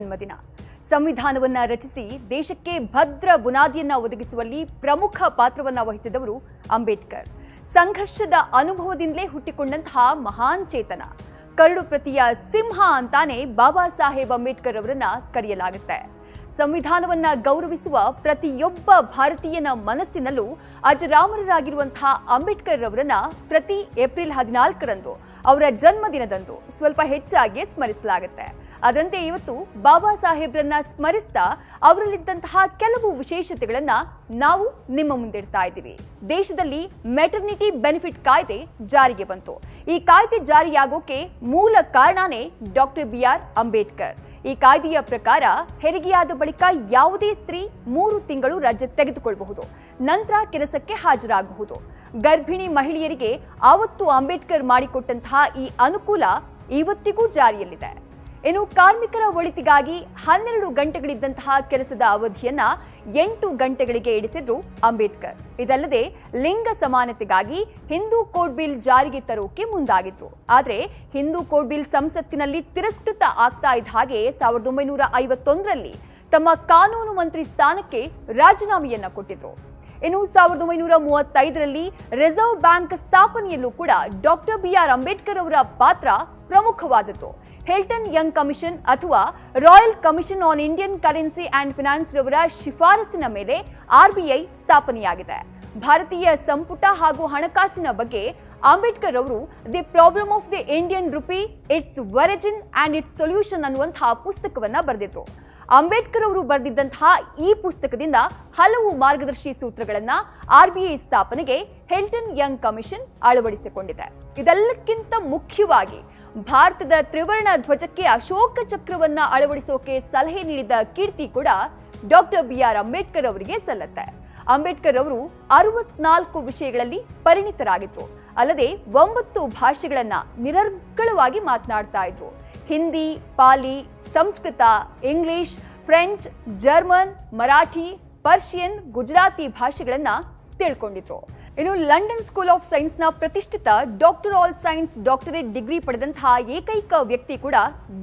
ಜನ್ಮದಿನ. ಸಂವಿಧಾನವನ್ನ ರಚಿಸಿ ದೇಶಕ್ಕೆ ಭದ್ರ ಬುನಾದಿಯನ್ನ ಒದಗಿಸುವಲ್ಲಿ ಪ್ರಮುಖ ಪಾತ್ರವನ್ನ ವಹಿಸಿದವರು ಅಂಬೇಡ್ಕರ್. ಸಂಘರ್ಷದ ಅನುಭವದಿಂದಲೇ ಹುಟ್ಟಿಕೊಂಡಂತಹ ಮಹಾನ್ ಚೇತನ. ಕರಡು ಪ್ರತಿಯ ಸಿಂಹ ಅಂತಾನೆ ಬಾಬಾ ಸಾಹೇಬ್ ಅಂಬೇಡ್ಕರ್ ಅವರನ್ನ ಕರೆಯಲಾಗುತ್ತೆ. ಸಂವಿಧಾನವನ್ನ ಗೌರವಿಸುವ ಪ್ರತಿಯೊಬ್ಬ ಭಾರತೀಯನ ಮನಸ್ಸಿನಲ್ಲೂ ಅಜರಾಮರರಾಗಿರುವಂತಹ ಅಂಬೇಡ್ಕರ್ ಅವರನ್ನ ಪ್ರತಿ ಏಪ್ರಿಲ್ 14ರಂದು ಅವರ ಜನ್ಮದಿನದಂದು ಸ್ವಲ್ಪ ಹೆಚ್ಚಾಗಿ ಸ್ಮರಿಸಲಾಗುತ್ತೆ. ಅದರಂತೆ ಇವತ್ತು ಬಾಬಾ ಸಾಹೇಬ್ರನ್ನ ಸ್ಮರಿಸ್ತಾ ಅವರಲ್ಲಿದ್ದಂತಹ ಕೆಲವು ವಿಶೇಷತೆಗಳನ್ನ ನಾವು ನಿಮ್ಮ ಮುಂದಿಡ್ತಾ ಇದ್ದೀವಿ. ದೇಶದಲ್ಲಿ ಮೆಟರ್ನಿಟಿ ಬೆನಿಫಿಟ್ ಕಾಯ್ದೆ ಜಾರಿಗೆ ಬಂತು. ಈ ಕಾಯ್ದೆ ಜಾರಿಯಾಗೋಕೆ ಮೂಲ ಕಾರಣನೇ ಡಾಕ್ಟರ್ BR ಅಂಬೇಡ್ಕರ್. ಈ ಕಾಯ್ದೆಯ ಪ್ರಕಾರ ಹೆರಿಗೆಯಾದ ಬಳಿಕ ಯಾವುದೇ ಸ್ತ್ರೀ 3 ತಿಂಗಳು ರಜೆ ತೆಗೆದುಕೊಳ್ಳಬಹುದು, ನಂತರ ಕೆಲಸಕ್ಕೆ ಹಾಜರಾಗಬಹುದು. ಗರ್ಭಿಣಿ ಮಹಿಳೆಯರಿಗೆ ಆವತ್ತು ಅಂಬೇಡ್ಕರ್ ಮಾಡಿಕೊಟ್ಟಂತಹ ಈ ಅನುಕೂಲ ಇವತ್ತಿಗೂ ಜಾರಿಯಲ್ಲಿದೆ. ಇನ್ನು ಕಾರ್ಮಿಕರ ಒಳಿತಿಗಾಗಿ 12 ಗಂಟೆಗಳಿದ್ದಂತಹ ಕೆಲಸದ ಅವಧಿಯನ್ನ 8 ಗಂಟೆಗಳಿಗೆ ಇಳಿಸಿದ್ರು ಅಂಬೇಡ್ಕರ್. ಇದಲ್ಲದೆ ಲಿಂಗ ಸಮಾನತೆಗಾಗಿ ಹಿಂದೂ ಕೋಡ್ ಬಿಲ್ ಜಾರಿಗೆ ತರೋಕೆ ಮುಂದಾಗಿದ್ರು. ಆದರೆ ಹಿಂದೂ ಕೋಡ್ ಬಿಲ್ ಸಂಸತ್ತಿನಲ್ಲಿ ತಿರಸ್ಕೃತ ಆಗ್ತಾ ಇದ್ದ ಹಾಗೆ 1951ರಲ್ಲಿ ತಮ್ಮ ಕಾನೂನು ಮಂತ್ರಿ ಸ್ಥಾನಕ್ಕೆ ರಾಜೀನಾಮೆಯನ್ನ ಕೊಟ್ಟಿದ್ರು. ಇನ್ನು 1935ರಲ್ಲಿ ರಿಸರ್ವ್ ಬ್ಯಾಂಕ್ ಸ್ಥಾಪನೆಯಲ್ಲೂ ಕೂಡ ಡಾಕ್ಟರ್ BR ಅಂಬೇಡ್ಕರ್ ಅವರ ಪಾತ್ರ ಪ್ರಮುಖವಾದದ್ದು. ಹಿಲ್ಟನ್ ಯಂಗ್ ಕಮಿಷನ್ ಅಥವಾ royal commission on Indian currency and finance ರವರ ಶಿಫಾರಸಿನ ಮೇಲೆ RBI ಸ್ಥಾಪನೆಯಾಗಿದೆ. ಭಾರತೀಯ ಸಂಪುಟ ಹಾಗೂ ಹಣಕಾಸಿನ ಬಗ್ಗೆ ಅಂಬೇಡ್ಕರ್ ಅವರು the problem of the Indian rupee, it's origin and it's solution ಅನ್ನುವಂತಹ ಪುಸ್ತಕವನ್ನ ಬರೆದಿದ್ರು. ಅಂಬೇಡ್ಕರ್ ಅವರು ಬರೆದಿದ್ದಂತಹ ಈ ಪುಸ್ತಕದಿಂದ ಹಲವು ಮಾರ್ಗದರ್ಶಿ ಸೂತ್ರಗಳನ್ನ RBI ಸ್ಥಾಪನೆಗೆ ಹಿಲ್ಟನ್ ಯಂಗ್ ಕಮಿಷನ್ ಅಳವಡಿಸಿಕೊಂಡಿದೆ. ಇದೆಲ್ಲಕ್ಕಿಂತ ಮುಖ್ಯವಾಗಿ ಭಾರತದ ತ್ರಿವರ್ಣ ಧ್ವಜಕ್ಕೆ ಅಶೋಕ ಚಕ್ರವನ್ನ ಅಳವಡಿಸೋಕೆ ಸಲಹೆ ನೀಡಿದ ಕೀರ್ತಿ ಕೂಡ ಡಾಕ್ಟರ್ BR ಅಂಬೇಡ್ಕರ್ ಅವರಿಗೆ ಸಲ್ಲತ್ತೆ. ಅಂಬೇಡ್ಕರ್ ಅವರು 64 ವಿಷಯಗಳಲ್ಲಿ ಪರಿಣಿತರಾಗಿದ್ರು. ಅಲ್ಲದೆ 9 ಭಾಷೆಗಳನ್ನ ನಿರರ್ಗಳವಾಗಿ ಮಾತನಾಡ್ತಾ ಇದ್ರು. Hindi, Pali, Sanskrit, English, French, German, Marathi, Persian, Gujarati ಭಾಷೆಗಳನ್ನ ತಿಳ್ಕೊಂಡಿದ್ರು. ಇನ್ನು ಲಂಡನ್ ಸ್ಕೂಲ್ ಆಫ್ ಸೈನ್ಸ್ನ ಪ್ರತಿಷ್ಠಿತ ಡಾಕ್ಟರ್ ಆಲ್ ಸೈನ್ಸ್ ಡಾಕ್ಟರೇಟ್ ಡಿಗ್ರಿ ಪಡೆದಂತಹ ಏಕೈಕ ವ್ಯಕ್ತಿ ಕೂಡ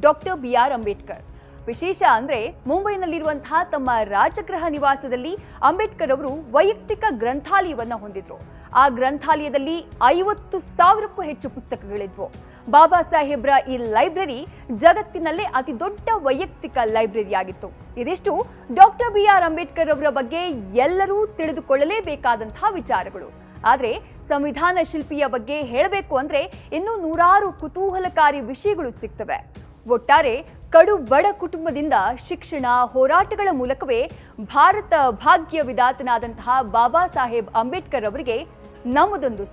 ಡಾಕ್ಟರ್ BR ಅಂಬೇಡ್ಕರ್. ವಿಶೇಷ ಅಂದ್ರೆ ಮುಂಬೈನಲ್ಲಿರುವಂತಹ ತಮ್ಮ ರಾಜಗೃಹ ನಿವಾಸದಲ್ಲಿ ಅಂಬೇಡ್ಕರ್ ಅವರು ವೈಯಕ್ತಿಕ ಗ್ರಂಥಾಲಯವನ್ನ ಹೊಂದಿದ್ರು. ಆ ಗ್ರಂಥಾಲಯದಲ್ಲಿ 50,000ಕ್ಕೂ ಹೆಚ್ಚು ಪುಸ್ತಕಗಳಿದ್ವು. ಬಾಬಾ ಸಾಹೇಬ್ರ ಈ ಲೈಬ್ರರಿ ಜಗತ್ತಿನಲ್ಲೇ ಅತಿ ದೊಡ್ಡ ವೈಯಕ್ತಿಕ ಲೈಬ್ರರಿ ಆಗಿತ್ತು. ಇದಿಷ್ಟು ಡಾಕ್ಟರ್ BR ಅಂಬೇಡ್ಕರ್ ಅವರ ಬಗ್ಗೆ ಎಲ್ಲರೂ ತಿಳಿದುಕೊಳ್ಳಲೇಬೇಕಾದಂತಹ ವಿಚಾರಗಳು. ಆದರೆ ಸಂವಿಧಾನ ಶಿಲ್ಪಿಯ ಬಗ್ಗೆ ಹೇಳಬೇಕು ಅಂದ್ರೆ ಇನ್ನೂ ನೂರಾರು ಕುತೂಹಲಕಾರಿ ವಿಷಯಗಳು ಸಿಗ್ತವೆ. ಒಟ್ಟಾರೆ ಕಡು ಬಡ ಕುಟುಂಬದಿಂದ ಶಿಕ್ಷಣ ಹೋರಾಟಗಳ ಮೂಲಕವೇ ಭಾರತ ಭಾಗ್ಯ ವಿಧಾತನಾದಂತಹ ಬಾಬಾ ಸಾಹೇಬ್ ಅಂಬೇಡ್ಕರ್ ಅವರಿಗೆ ನಮ್ಮದೊಂದು